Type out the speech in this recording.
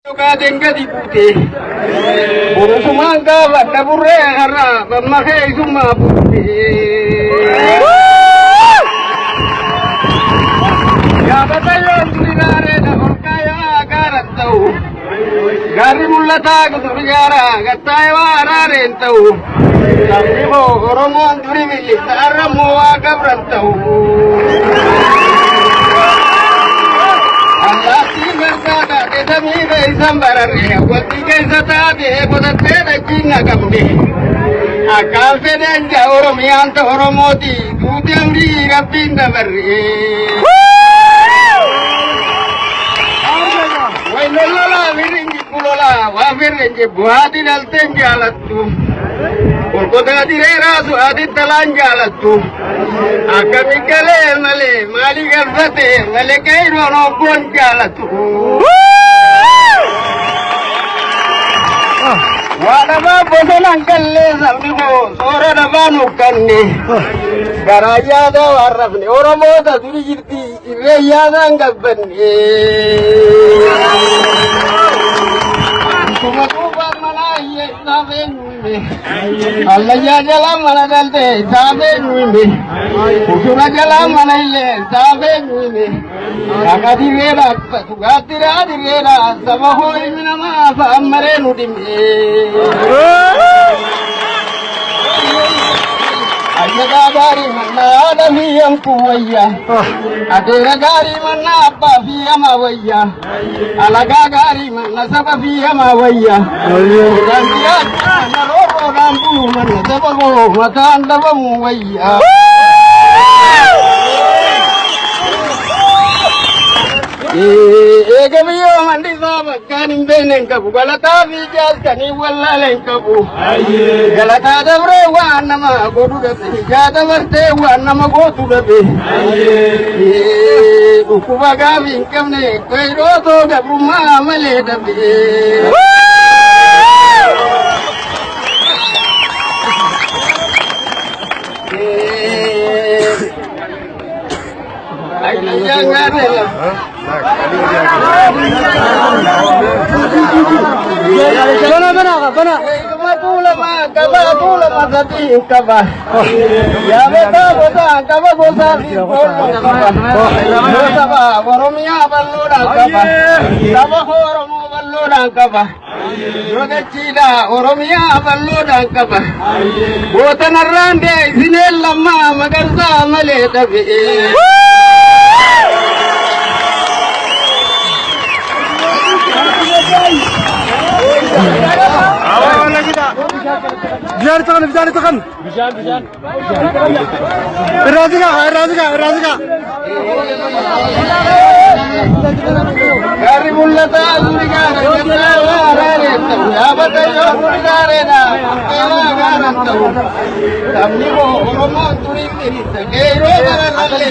Tenga di putih, burung semangka, benda burung harap, memakai semua putih. Ya batayon tulinare na kaya karat tahu, gari mulata kuturigara, katay wararin tahu. Tapi mo oromon turi milik, taram mo agabran tahu. Allah tinggal kata demi besambaran ya, waktu kita tabi pada peda kinga kambi. Akal peden jauh mian to oromoti, tudiang di rapinda beri. Wai lola viringi pulola, waviringi buati dal tenjalatu. Kota direra su adit talanjalatu. Akami kale male mali galfate male kairo no kon jalatu. Wala ba bosonan kalle salmigo sora da banu kanni. Garaya da warrafni oromo da duri jirti reya da ngabbanni. Allah ya jalan mana dalte sabe nuime usura jalan mana ile sabe nuime agadi rera tugatira direra sama hoi minama amare nudime ayada gari manna adami yang kuwaya adera gari manna abba fi amawaya alaga gari manna saba fi amawaya gantiya na robo rambu manna saba go matanda bamuwaya Kamiyo mandi saba kanin benen kabu galata vijal kani wallalen kabu galata dabre wa nama godu dabe jada warte wa nama godu dabe ukuba gabi kamne koiro to gabu ma male dabe jangan Bana. Kaba tadi kaba. Ya beta kaba bosa di kaba. Oromia balura kaba. Kaba oromo balura kaba. Joga cida oromia balura kaba. Bota narande sine lama magarza male tabi. Bijan tekan. Razika. Gari mulata azurika, rare, abatayo azurikare na, gara tahu. Kami mo oromo turing diri, kero gara nalle.